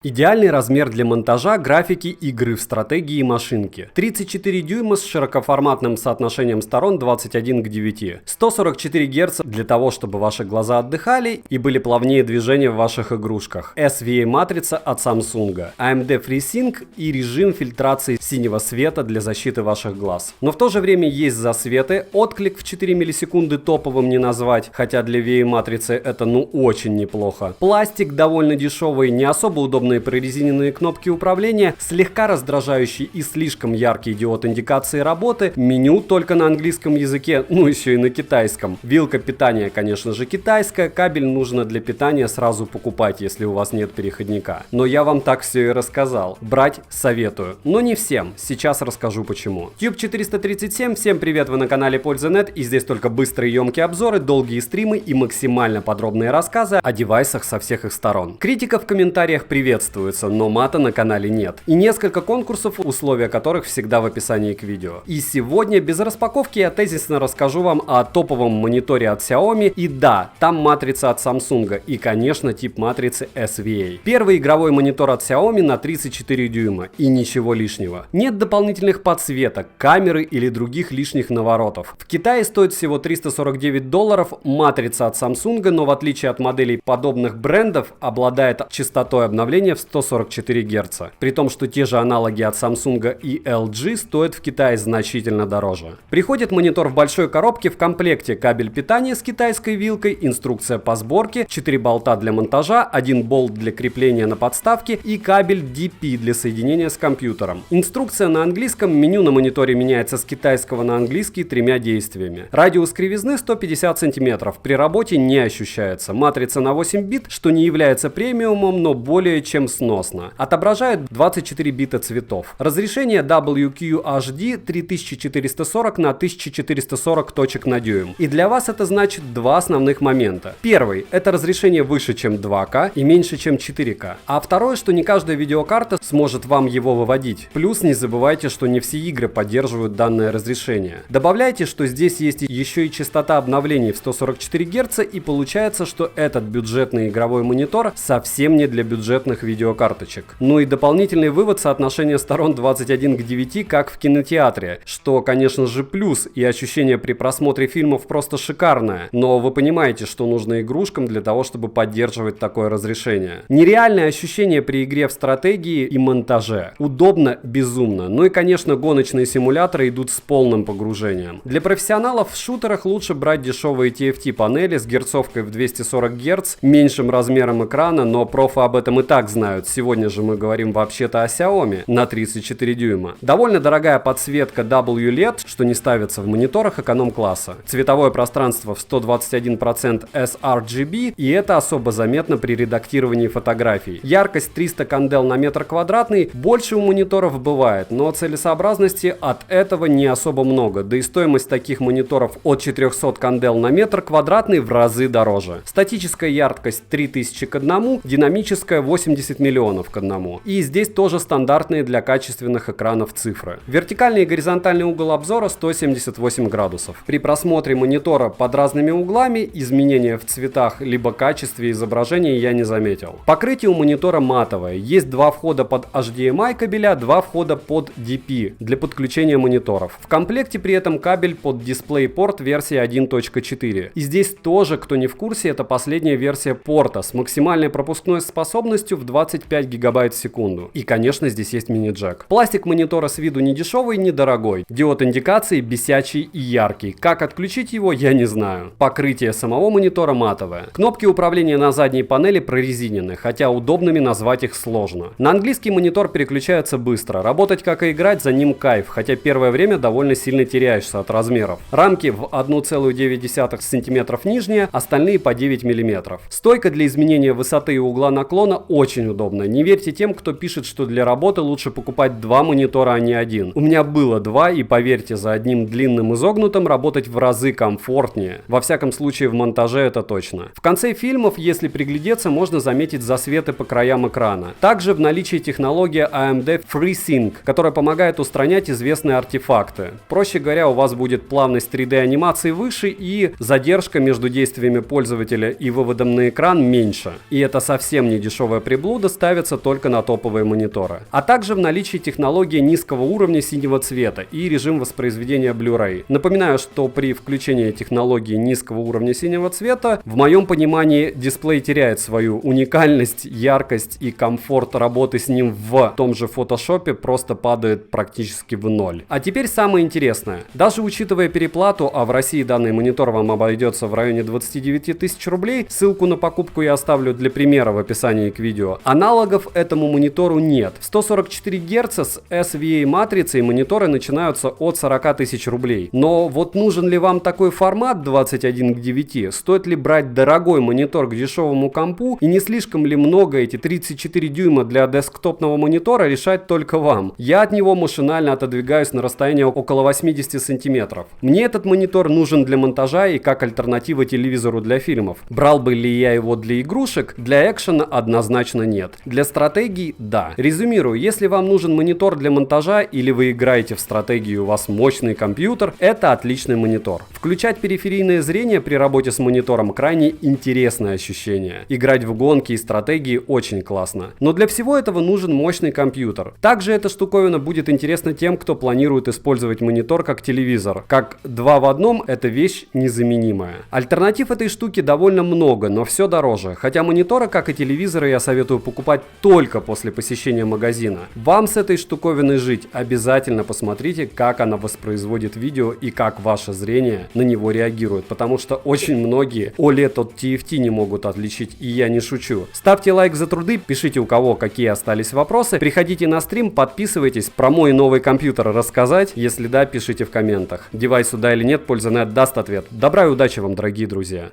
Идеальный размер для монтажа, графики, игры в стратегии и машинки. 34 дюйма с широкоформатным соотношением сторон 21 к 9. 144 Гц для того, чтобы ваши глаза отдыхали и были плавнее движения в ваших игрушках. SVA матрица от Samsung. AMD FreeSync и режим фильтрации синего света для защиты ваших глаз. Но в то же время есть засветы, отклик в 4 миллисекунды топовым не назвать, хотя для VA матрицы это очень неплохо. Пластик довольно дешевый, не особо удобный прорезиненные кнопки управления, слегка раздражающий и слишком яркий диод индикации работы, меню только на английском языке, еще и на китайском. Вилка питания, конечно же, китайская, кабель нужно для питания сразу покупать, если у вас нет переходника. Но я вам так все и рассказал. Брать советую, но не всем. Сейчас расскажу почему. Tube 437, всем привет, вы на канале Польза.нет, и здесь только быстрые емкие обзоры, долгие стримы и максимально подробные рассказы о девайсах со всех их сторон. Критика в комментариях приветствуется, но мата на канале нет. И несколько конкурсов, условия которых всегда в описании к видео. И сегодня без распаковки я тезисно расскажу вам о топовом мониторе от Xiaomi. И да, там матрица от Samsung и, конечно, тип матрицы SVA. Первый игровой монитор от Xiaomi на 34 дюйма и ничего лишнего. Нет дополнительных подсветок, камеры или других лишних наворотов. В Китае стоит всего $349, матрица от Samsung, но в отличие от моделей подобных брендов обладает частотой обновления в 144 Гц. При том, что те же аналоги от Samsung и LG стоят в Китае значительно дороже. Приходит монитор в большой коробке, в комплекте кабель питания с китайской вилкой, инструкция по сборке, 4 болта для монтажа, 1 болт для крепления на подставке и кабель DP для соединения с компьютером. Инструкция на английском, меню на мониторе меняется с китайского на английский 3 действиями. Радиус кривизны 150 см, при работе не ощущается. Матрица на 8 бит, что не является премиумом, но более чем сносно. Отображает 24 бита цветов. Разрешение WQHD 3440 на 1440 точек на дюйм. И для вас это значит два основных момента. Первый – это разрешение выше, чем 2К и меньше, чем 4К. А второе, что не каждая видеокарта сможет вам его выводить. Плюс не забывайте, что не все игры поддерживают данное разрешение. Добавляйте, что здесь есть еще и частота обновлений в 144 Гц, и получается, что этот бюджетный игровой монитор совсем не для бюджетных видеокарточек. Ну и дополнительный вывод соотношения сторон 21 к 9, как в кинотеатре, что, конечно же, плюс, и ощущение при просмотре фильмов просто шикарное, но вы понимаете, что нужно игрушкам для того, чтобы поддерживать такое разрешение. Нереальное ощущение при игре в стратегии и монтаже. Удобно, безумно. Ну и, конечно, гоночные симуляторы идут с полным погружением. Для профессионалов в шутерах лучше брать дешевые TFT панели с герцовкой в 240 Гц, меньшим размером экрана, но профы об этом и так знают. Сегодня же мы говорим вообще-то о Xiaomi на 34 дюйма. Довольно дорогая подсветка WLED, что не ставится в мониторах эконом-класса. Цветовое пространство в 121% sRGB, и это особо заметно при редактировании фотографий. Яркость 300 кандел на метр квадратный, больше у мониторов бывает, но целесообразности от этого не особо много, да и стоимость таких мониторов от 400 кандел на метр квадратный в разы дороже. Статическая яркость 3000 к 1, динамическая 80 миллионов к 1. И здесь тоже стандартные для качественных экранов цифры. Вертикальный и горизонтальный угол обзора 178 градусов. При просмотре монитора под разными углами изменения в цветах либо качестве изображения я не заметил. Покрытие у монитора матовое. Есть два входа под HDMI кабеля, два входа под DP для подключения мониторов. В комплекте при этом кабель под DisplayPort версии 1.4. И здесь тоже, кто не в курсе, это последняя версия порта с максимальной пропускной способностью в 25 гигабайт в секунду. И, конечно, здесь есть мини-джек. Пластик монитора с виду не дешевый, не дорогой. Диод индикации бесячий и яркий. Как отключить его, я не знаю. Покрытие самого монитора матовое. Кнопки управления на задней панели прорезинены, хотя удобными назвать их сложно. На английский монитор переключается быстро. Работать как и играть за ним кайф, хотя первое время довольно сильно теряешься от размеров. Рамки в 1,9 см нижняя, остальные по 9 мм. Стойка для изменения высоты и угла наклона очень удобно. Не верьте тем, кто пишет, что для работы лучше покупать два монитора, а не один. У меня было два, и поверьте, за одним длинным изогнутым работать в разы комфортнее. Во всяком случае, в монтаже это точно. В конце фильмов, если приглядеться, можно заметить засветы по краям экрана. Также в наличии технология AMD FreeSync, которая помогает устранять известные артефакты. Проще говоря, у вас будет плавность 3D анимации выше и задержка между действиями пользователя и выводом на экран меньше. И это совсем не дешевая приблуда, приблуда ставятся только на топовые мониторы. А также в наличии технология низкого уровня синего цвета и режим воспроизведения Blu-ray. Напоминаю, что при включении технологии низкого уровня синего цвета, в моем понимании, дисплей теряет свою уникальность, яркость и комфорт работы с ним в том же Photoshop просто падает практически в ноль. А теперь самое интересное. Даже учитывая переплату, а в России данный монитор вам обойдется в районе 29 тысяч рублей, ссылку на покупку я оставлю для примера в описании к видео, аналогов этому монитору нет. В 144 Гц с SVA матрицей мониторы начинаются от 40 тысяч рублей. Но вот нужен ли вам такой формат 21 к 9? Стоит ли брать дорогой монитор к дешевому компу? И не слишком ли много эти 34 дюйма для десктопного монитора решать только вам? Я от него машинально отодвигаюсь на расстояние около 80 сантиметров. Мне этот монитор нужен для монтажа и как альтернатива телевизору для фильмов. Брал бы ли я его для игрушек? Для экшена однозначно нет. Для стратегий – да. Резюмирую, если вам нужен монитор для монтажа или вы играете в стратегии, у вас мощный компьютер, это отличный монитор. Включать периферийное зрение при работе с монитором крайне интересное ощущение. Играть в гонки и стратегии очень классно. Но для всего этого нужен мощный компьютер. Также эта штуковина будет интересна тем, кто планирует использовать монитор как телевизор. Как 2 в одном, эта вещь незаменимая. Альтернатив этой штуки довольно много, но все дороже. Хотя мониторы, как и телевизоры, я советую покупать только после посещения магазина. Вам с этой штуковиной жить, обязательно посмотрите, как она воспроизводит видео и как ваше зрение на него реагирует. Потому что очень многие OLED от TFT не могут отличить, и я не шучу. Ставьте лайк за труды, пишите у кого какие остались вопросы, приходите на стрим, подписывайтесь, про мой новый компьютер рассказать, если да, пишите в комментах. Девайс сюда или нет, Польза.нет даст ответ. Добра и удачи вам, дорогие друзья!